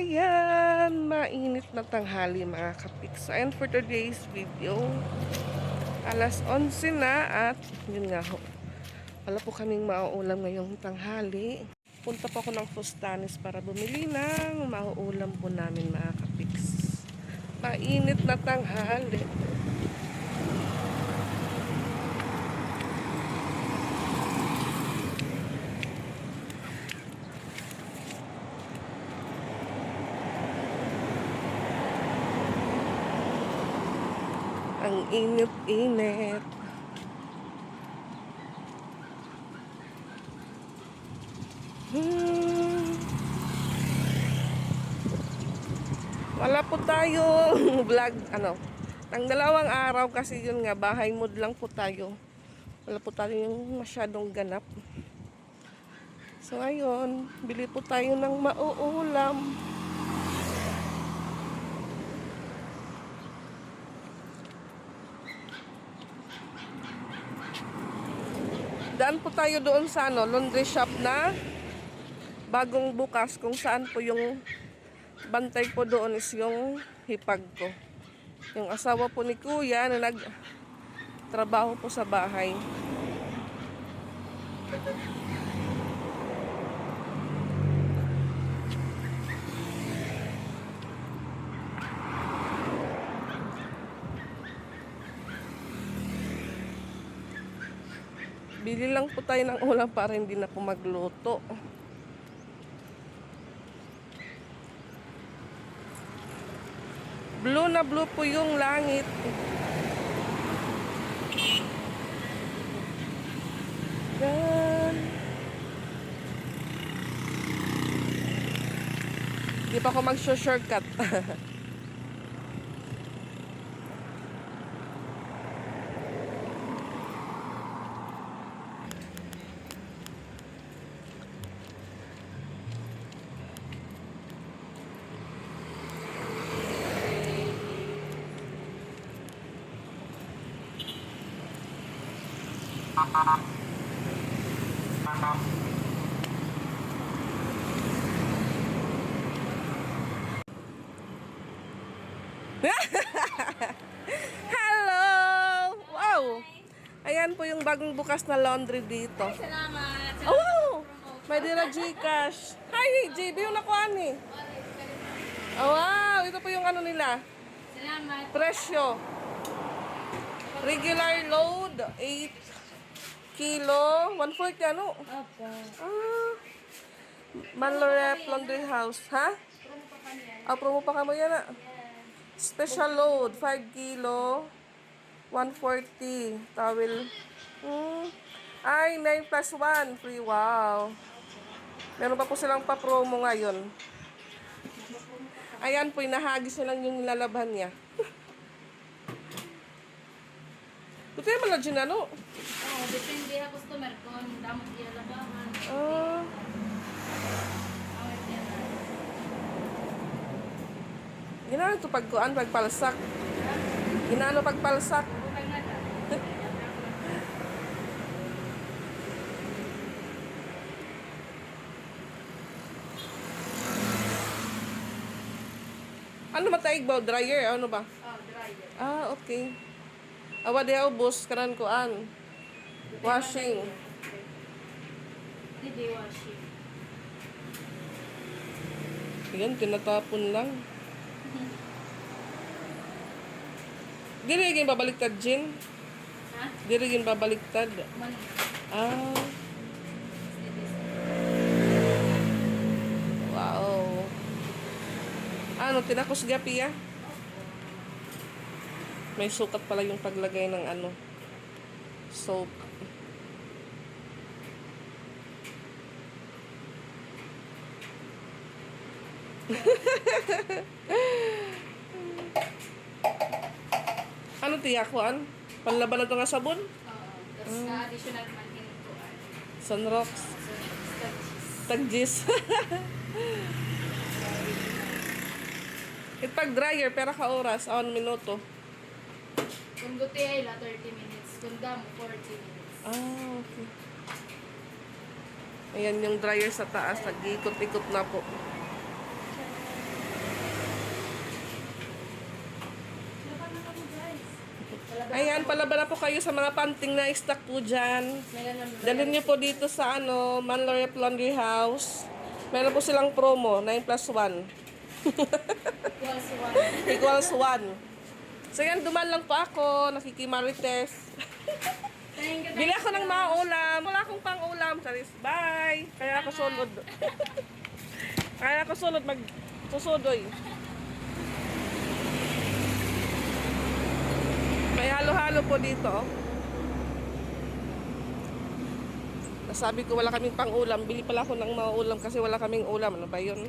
Ayan, mainit na tanghali mga kapiks. And for today's video, alas 11 na at yun nga ho. Wala po kaming mauulam ngayong tanghali. Punta po ako ng Fustanes para bumili ng mauulam po namin mga kapiks. Mainit na tanghali. Ang init-init. Wala po tayong vlog, ng dalawang araw kasi yun nga, bahay mood lang po tayo. Wala po tayong masyadong ganap. So, ayun, bili po tayo ng mauulam. Daan po tayo doon sa laundry shop na bagong bukas kung saan po yung bantay po doon is yung hipag ko. Yung asawa po ni Kuya na nagtrabaho po sa bahay. Bili lang po tayo ng ulam para hindi na po magluto. Blue na blue po yung langit. Yan. Hindi pa ako mag-shortcut. Hello! Wow! Ayan po yung bagong bukas na laundry dito. Ay, salamat. Oh! May dira Gcash. Hi, JB yung nakuha ni. Oh, wow! Ito po yung nila. Salamat. Presyo. Regular load, 8 kilo, 140 ano? Opo. Manlorep Laundry House, ha? Promo pa kami yan. Promo pa ka mo yan Special load, 5 kilo, 140. Towel. Ay, 9 plus 1. Free, wow. Meron pa po silang pa-promo ngayon. Ayan po, inahagis na lang yung nilalabhan niya. Ito yung mga dyan Depende sa customer ko. Damot iya labahan. Ginano ito pagkuan, pagpalsak. Ginano pagpalsak. Bukay na na. Ano mataig ba? Dryer? Ano ba? Dryer. Okay. Awa di ubos kanan kuan. Washing. Hindi washing. Yan, tinatapon lang. Dili gin babaliktad, Jin? Ha? Dili gin babaliktad. Man. Wow. Tinakos gapi ya? May sukat pala yung paglagay ng soap. Tiyakuan? Panlaban na ito nga sabon? Tapos na-additional man kinukuan. Sunrox. Tagjis. Itpag dryer, pera ka oras, 1 minuto. Kung guti ay 30 minutes. Kung damo, 40 minutes. Okay. Ayan yung dryer sa taas. Nag-ikot-ikot na po. Ayan, palaba na po kayo sa mga panting na stock po dyan. Dalhin niyo po dito sa Manlorep Laundry House. Meron po silang promo, 9 plus 1. Equals 1. So yan, duman lang po ako, nakikimarites. Bili ako ng mga ulam. Wala akong pang ulam. Charis, bye! Kaya ako sulod. Kaya ako sulod magsusudoy. May halo-halo po dito. Nasabi ko wala kaming pang ulam. Bili pala ako ng mga ulam kasi wala kaming ulam. Ano ba yun?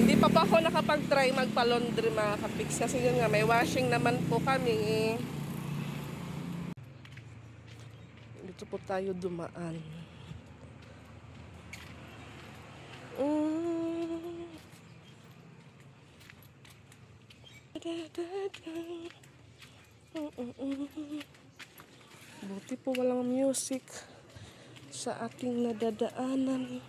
Hindi pa po ako nakapag-try magpa-laundry mga kapiks. Kasi yun nga, may washing naman po kami. Dito po tayo dumaan. Buti po walang music sa ating nadadaanan.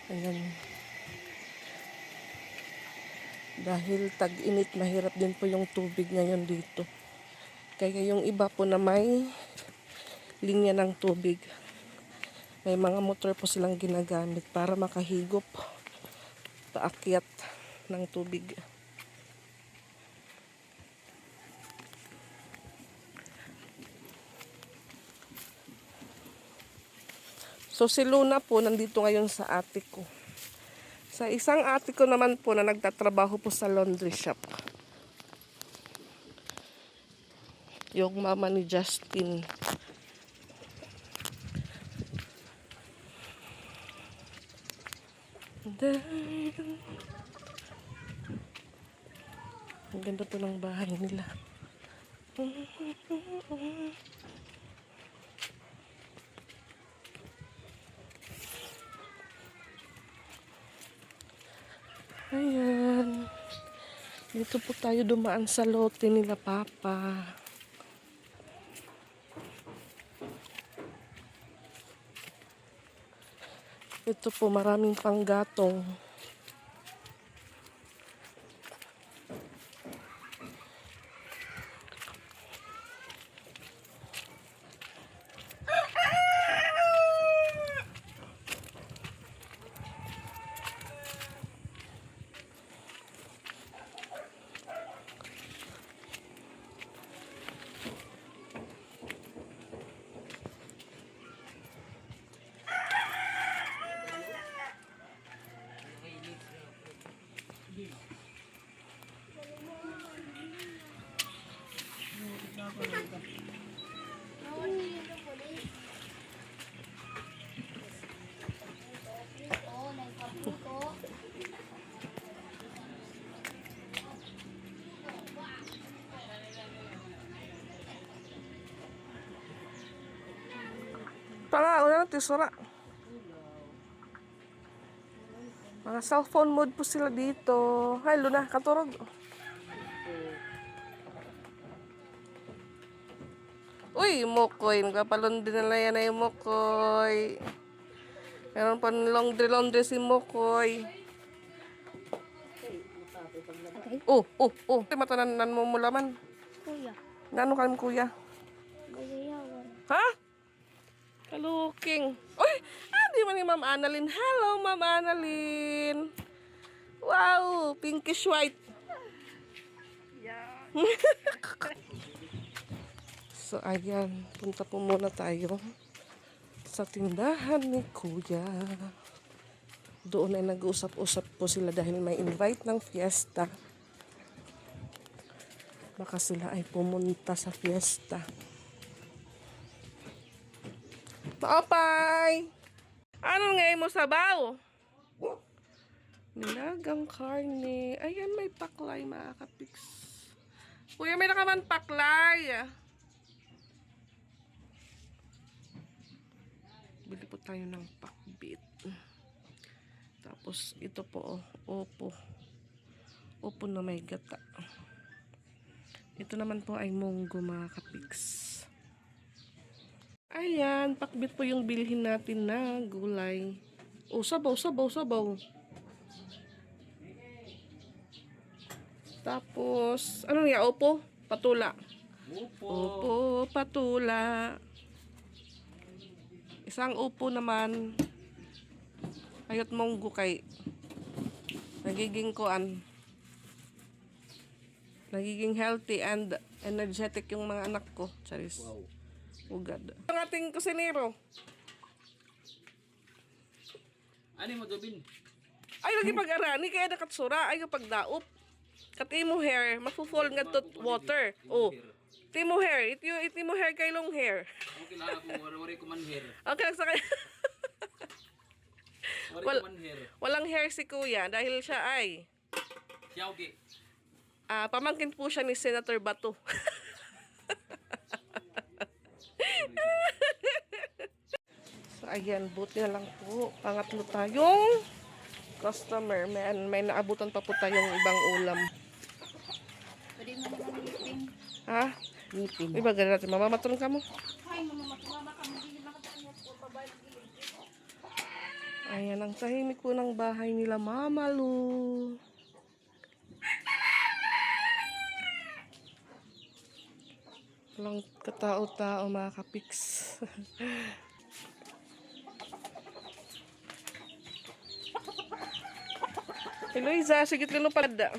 Ayan. Dahil tag-init, mahirap din po yung tubig ngayon dito. Kaya yung iba po na may linya ng tubig, may mga motor po silang ginagamit para makahigop paakyat ng tubig. So si Luna po nandito ngayon sa ate ko. Sa isang ate ko naman po na nagtatrabaho po sa laundry shop. Yung mama ni Justin. Ang ganda po ng bahay nila. Ayan. Dito po tayo dumaan sa lote nila Papa. Ito po maraming panggatong. Tara, wala natin sura. Mga cellphone mode po sila dito. Hi, Luna, katurog. Uy, Mokoy. Nagpapalon din nila yan ay Mokoy. Meron pa laundry si Mokoy. Oh. Matanan mo mulaman. Kuya, Nano ka kuya? gayayawan. Ha? Kaluking. Uy! Di man ni Ma'am Annalyn. Hello, Ma'am Annalyn. Wow! Pinkish white. Yeah. So, ayan. Punta po muna tayo sa tindahan ni Kuya. Doon ay nag-usap-usap po sila dahil may invite ng fiesta. Baka sila ay pumunta sa fiesta. Maopay! Ano ngayon mo sabaw? Nilagang karne. Ayan, may paklay mga kapiks. Kuya, may nakaman paklay. Bili po tayo ng pakbit. Tapos, ito po, opo. Upo na may gata. Ito naman po ay munggo mga kapiks. Ayan, pakbit po yung bilhin natin na gulay. Oh, sabaw, sabaw, sabaw. Tapos, ano nga, upo? Patula. Upo, patula. Isang upo naman. Ayot munggo kay nagiging nagiging healthy and energetic yung mga anak ko. Charis. Wow. Ugad. Ang ating kusinero. Ano mo gabin? Ay, lagi pag-arani, kaya nakatsura. Ay, kapag daop. Kat imo hair, mafu-fall nga to water. Oh. Timo hair. Iti mo hair kay long hair. Okay lang ako, wari ko man hair. Okay, sa kanya. Wari Well, ko man hair. Walang hair si kuya dahil siya ay Siya okay. pamangkin po siya ni Senator Bato. So, ayan, buti na lang po. Pangatlo tayong customer. May naabutan pa po tayong ibang ulam. Pwede mo naman meeting. Ha? Meeting. Iba ganun natin. Mamamatron ka mo. Ay, mama ka, hindi makataangat po babae ng gilid. Ayan, ang tahimik po ng bahay nila, Mama Lu. Walang katao-tao, mga kapiks. Hey, Luisa, sigit ka nung palada.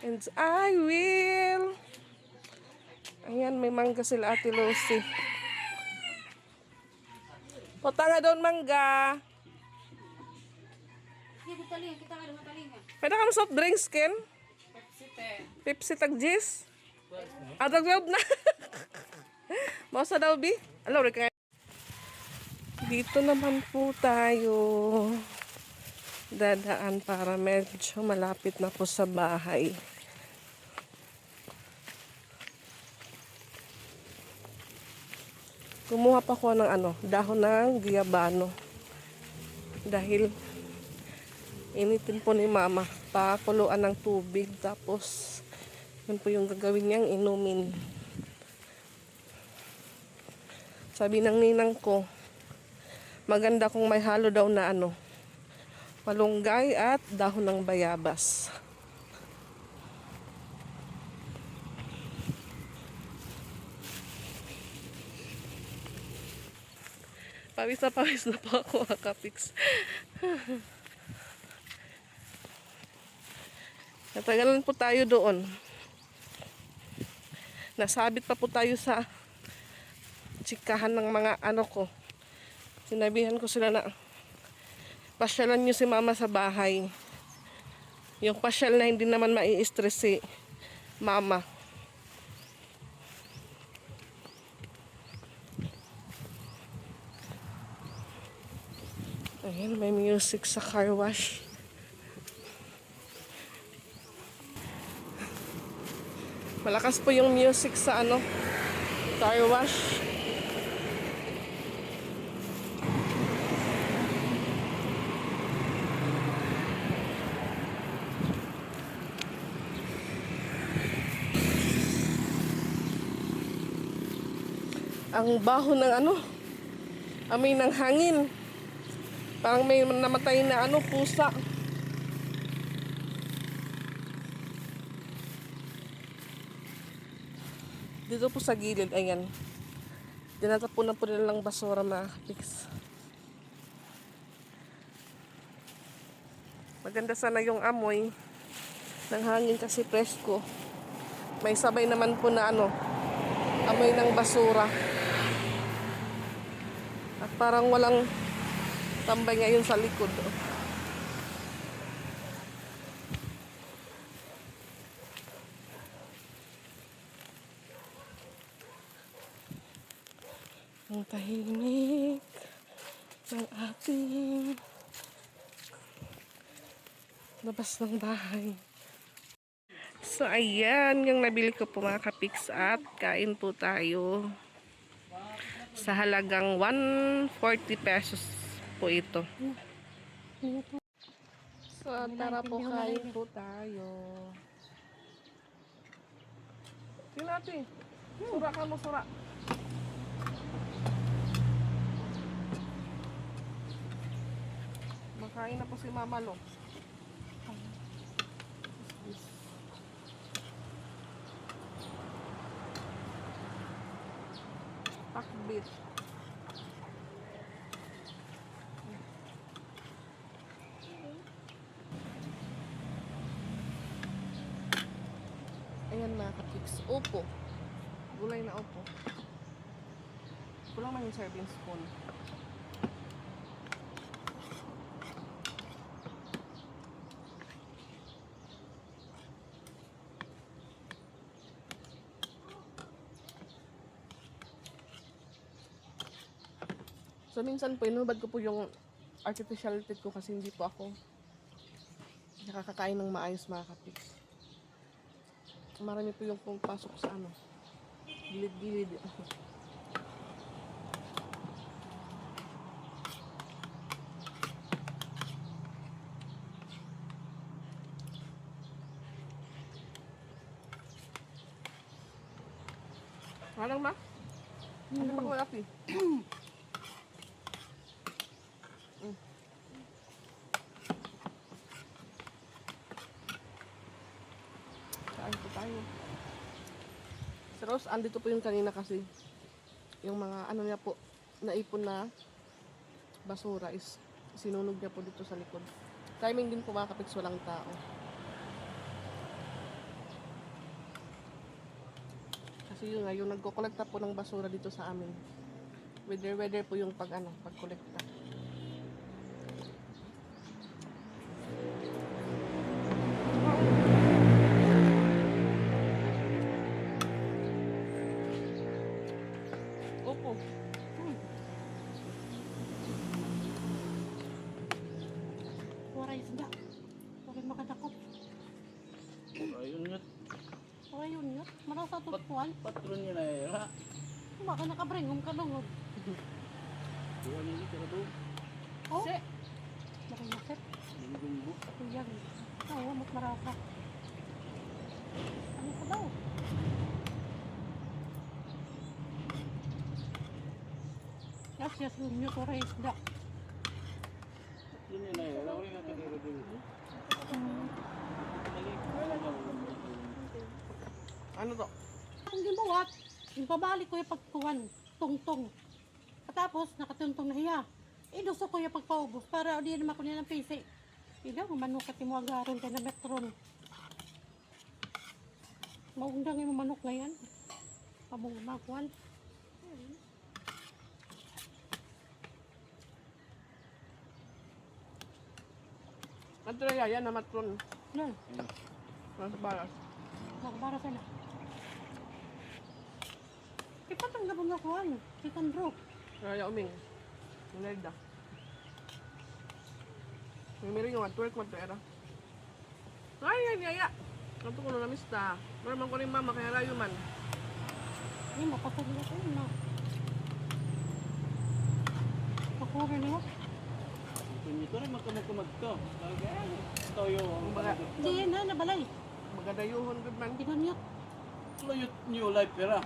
And I will. Ayan, may mangga sila, Ate Lucy. Punta nga doon, mangga. Hindi ko talinga, kita ka naman talinga. Pwede ka soft drinks, Ken? Pepsi te. Pepsi tagjis? Tagjob na. Mausa daw, Bi? Alaw, rin ka. Dito naman po tayo dadaan para medyo malapit na po sa bahay. Kumuha pa ko ng dahon ng guyabano. Dahil initin po ni Mama, pakuluan ng tubig, tapos yun po yung gagawin niyang inumin. Sabi ng ninang ko, maganda kung may halo daw na malunggay at dahon ng bayabas. Pawis na po ako, kapiks. Natagalan po tayo doon. Nasabit pa po tayo sa tsikahan ng mga ko. Sinabihan ko sila na pasyalan nyo si Mama sa bahay. Yung pasyal na hindi naman mai-stress si Mama. Ayan, may music sa car wash. Malakas po yung music sa car wash. Ang baho ng amoy ng hangin. Parang may namatay na pusa. Dito po sa gilid, ayan. Dinatapunan po nila ng basura, mga kapiks. Maganda sana yung amoy ng hangin kasi presko. May sabay naman po na amoy ng basura. At parang walang tambay ngayon sa likod. Ang tahimik ng ating labas ng bahay. So, ayan yung nabili ko po, mga kapiks, at kain po tayo. Sa halagang 140 pesos po ito. Nito. So, tara po, kain po tayo. Yun ate. Sura ka mo, sura. Makain na po si Mama Lo. Pakbit. Ayan mga kapiks. Opo. Gulay na opo. Kulang man yung serving spoon. So minsan po, inubad ko po yung artificial teeth ko kasi hindi po ako nakakakain ng maayos mga kapiks. Marami po yung pumapasok sa ano, gilid-gilid. Walang ma? Ano pa ko lapi? Kain po tayo. Si Rose, andito po yung kanina kasi yung mga ano niya po, naipon na basura is sinunog niya po dito sa likod. Timing din po mga kapiks, walang tao. Kasi yun nga, yung nagkukolekta po ng basura dito sa amin. Weather po yung pagkolekta. Opo. Waray isda. Waray makadakop. Ayun nga. Waray yun nga. Marasa tutpuan. Patron niya na era. Baka nakabringom ka lang. Buwan ini ka to. Oh? Baka masip. Gumbo. Kuyang. Oo, mas marasa. Ano ka daw? Yes, yun nyo. Waray isda. Patron niya na era. Wala nga kadiro dito. Ano to? Kung gibuhat, yung pabalik ko yung pagkuhan, tungtong. Tapos, nakatuntong na hiya. Inuso ko yung pagpaubos para di naman ko niya ng pisi. Ilaw, manok at yung agaron ka na metron. Maundang yung manok na yan. Pabong makuhan. Ano to na yan na matron? Yan, Mas balas. makabara sana. Ipatang gabong nakuhan. Chicken bro. Kaya uming. Nilagda. May yung at work mo to era. Ay, ya. Kanto ko na namista. Marman ko rin mama, kaya rayo man. Ay, mapatag na ko na. Pakura niya. Ito rin magkamag to. Toyo. Hindi na, nabalay. Magadayuhon good man. Pinunyot. Toyot new life pera.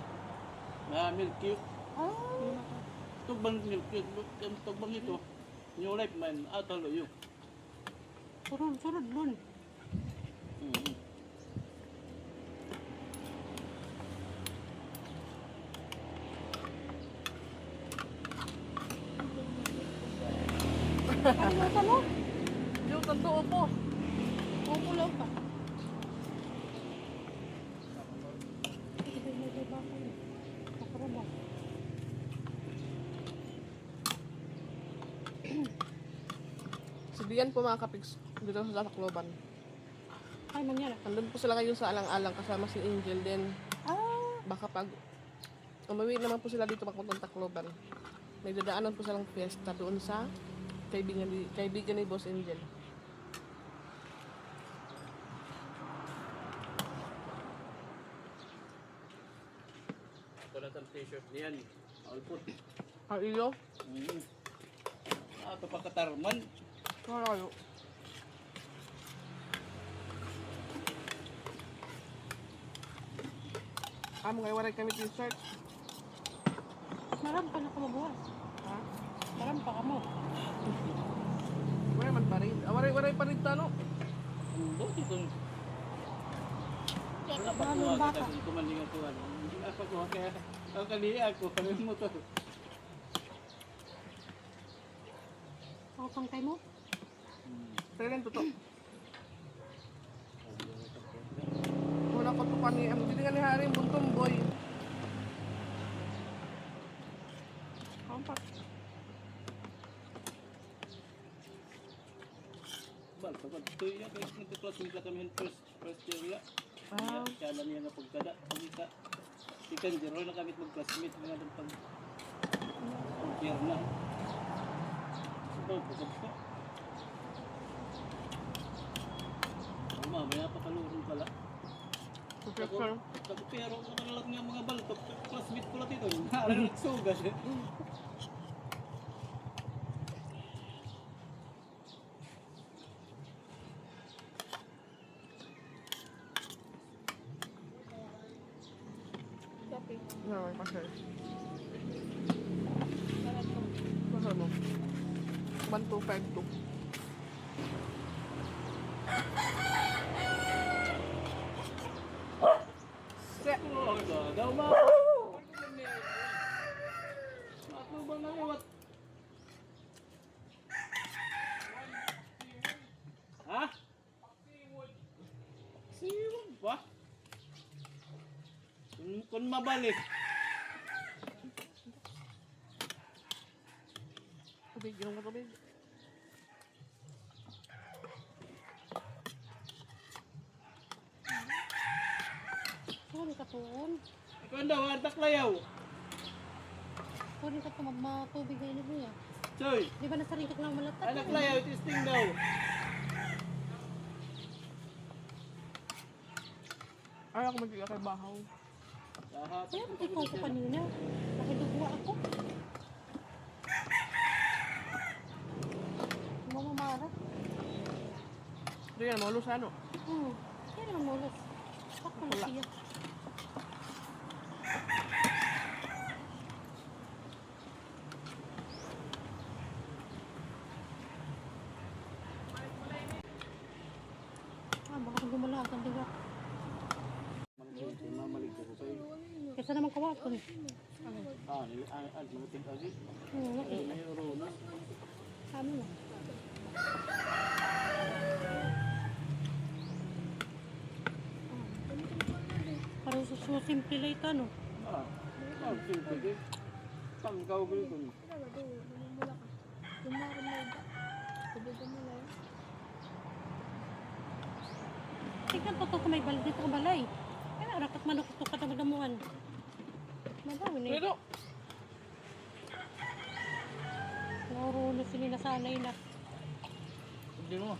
Na milk cute. Ah, Tugbang milk cute. Tugbang ito. New life man. Atalo yun. surod lun. Ano mo ito mo? Yung totoo po. Pupulaw ka. Si Dian po mga kapigs dito sa Tacloban. Ay, mangyari. Nandun po sila ngayon sa Alang-Alang kasama si Angel din. Ah, Baka pag umuwi naman po sila dito papuntang Tacloban. May dadaanan po silang fiesta doon sa kaibigan ni Boss Angel. Ito na sa t-shirt niyan. Alpot. Ang iyo, Ito pa katarman. Kalayo. Amo ngayon waray kami t-shirt. Maram pa na ka mabuwas. Ha? Maram pa ka mo. Waray man pa rin. Waray pa rin tano. Ang buti ko. Wala pa Ano ko yung bata? kasi kumandingan ko ano. Hindi ako ko kaya ang kaliya ako kami motor. Ako pangkay mo. Silent to. Wala ko to pa ni ang hindi nga ni Haring buntong boy. Kampat. Bal pagod to ya kay nagkaklas mi kami first year ya. Ah. Kaya alam niya nga pagkada pagka ikan jero na kami mag-classmate mga pag year na. So pagod ko. Mamaya pa kalurin pala. Professor. Pero nakalalat nga mga baltok, classmate pala dito. Naaral nagsugas eh. No, may pasal. Pasal mo. 1252. Set. Oh, daw ma. Ano ba na iwat? Ha? Siwag ba? Kung mabalik. Tubig, inom ka tubig. Sorry ka tuon. Ikaw daw, antak layaw. Sorry ka to matubig ngayon niya. Choy, Di ba nasa ringkit lang malatat? anak layaw, testing daw. Ay, ako mag-iga kay Bahaw. Lahat. Kaya ikaw ko kanina. Nakidugwa ako. Mamamara. Hindi yan, maulus ano. Kaya naman mulos. Sakto na siya. Baka kung gumala ang diga. Mamalig ko sa'yo. Kesa naman kawakon. Maluting agi. Okay. May urona. Kami na. Parang so simple lang ito, no? Simple din. Tanggaw ko yun. Tingnan pa to kung may balde ito balay. Kaya rakat manok ito katagdamuhan. Madami na Pero, Naurulo sila na sanay na. Hindi mo.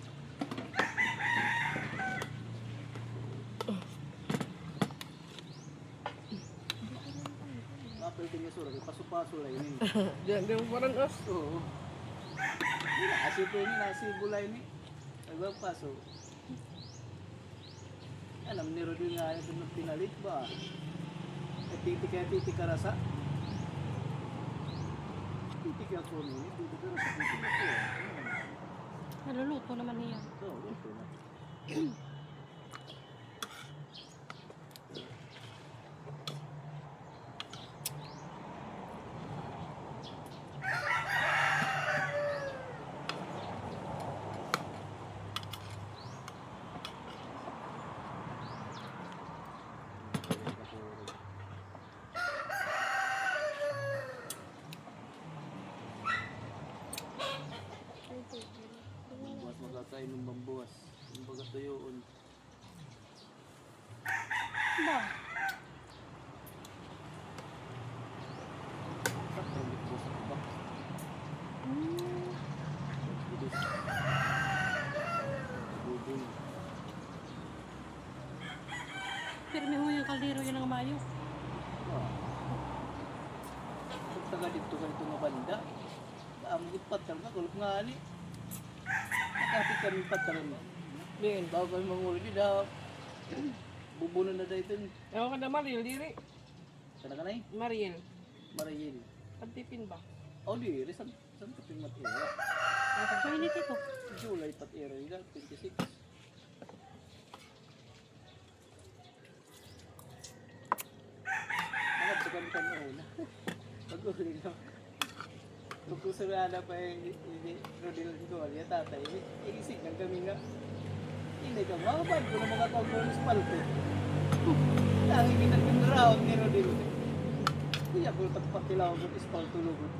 Napil din yung sura. Paso-paso lang yun. diyan, di mo parang as. Oo. Nasi po yun. Nasi bulay ni. Nagpapaso. Alam ni Rodin nga yung pinalit ba? Titika rasa. Titika ko ni. Titika rasa. Titika ko. Naluluto naman niya. Oo, ito na. Mas magkakain ng bambuas. Yung baga tuyoon. Ba? Sakto ang bigos ako ba? Bigos. Buboy. Pero may huyang kaldero yun ang mayo. Kung taga dito ka ito nga banda, ang gutpat ka kulog nga ani. Nakapit kami patron. Ngayon, bago kami manguli, di daw. Bubuno na dahil ito. Ewan ka na Mariel, diri. Kana ka na eh? Mariel. Marayil. Pagtipin ba? O di, saan kaping matira? Mainit ito. July patira, 26. Hanap sa kami kami una. Pag-uli na. Kung kusurada pa Rodil ko, aliya tatay, iisig lang kami nga. Hindi ka, makabad ko na mga tawag sa palte. Lagi kinagkandaraon ni Rodil. Hindi ako pagpakilaw ko ispalto lugod.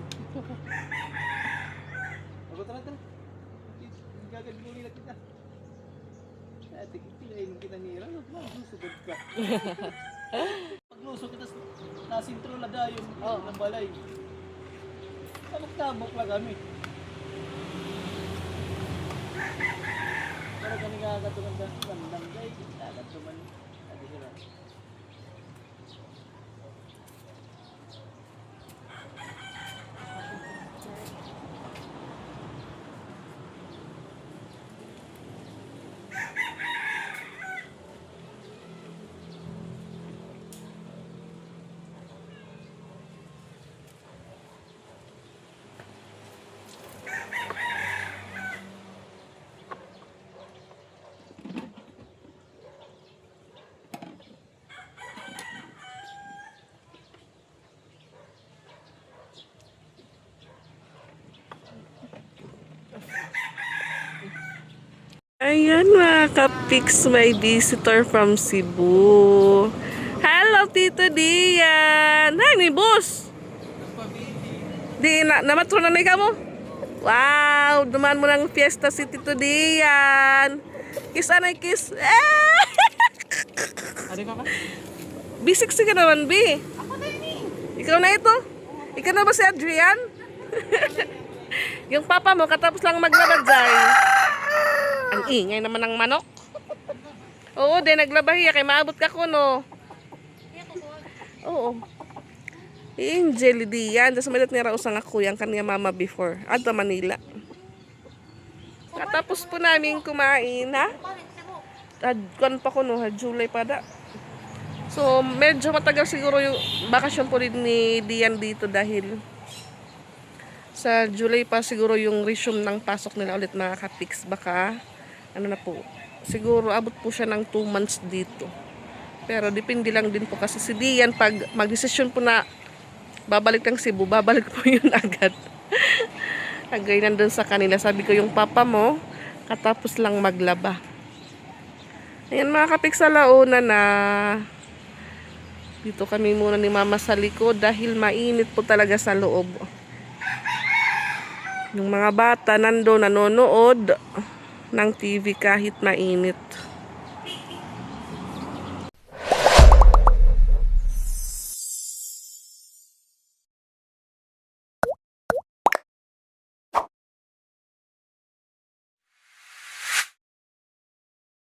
Ako tara. Gagad mo nila kita. Ate, kinain kita nila. Maglusugod ka. Paglusog kita, nasintro na dayon ng balay. Tabok-tabok lang kami. Pero kami kakatuman sa bandang day. Kakatuman. Adi sila. Ayan mga kapix, may visitor from Cebu. Hello, Tito Dian. Hani, boss. Di na namatro na ka mo? Wow, duman mo ng fiesta si Tito Dian. Kiss anay kiss. Ano ka ba? Bisik ka naman, Bi. Ako na yun Ikaw na ito. Ikaw na ba si Adrian? Yung papa mo, katapos lang maglaba dyan. Ang ingay naman ng manok. Oo, de naglabahiya kay maabot ka ko, no? Oo. Angel diyan. Tapos may nira usang ako yung kanya mama before. Adto Manila. Katapos po namin kumain, ha? Adkon pa ko, no? July pa da. So, medyo matagal siguro yung bakasyon po rin ni Dian dito dahil sa July pa siguro yung resume ng pasok nila ulit mga kapix. Baka, ano na po, siguro abot po siya ng 2 months dito. Pero depende lang din po kasi si Dian pag magdesisyon po na babalik ng Cebu, babalik po yun agad. Agay nandun sa kanila. Sabi ko yung papa mo, katapos lang maglaba. Ayan mga kapix, sa launa na dito kami muna ni mama sa likod dahil mainit po talaga sa loob. Yung mga bata nandun nanonood ng TV kahit mainit.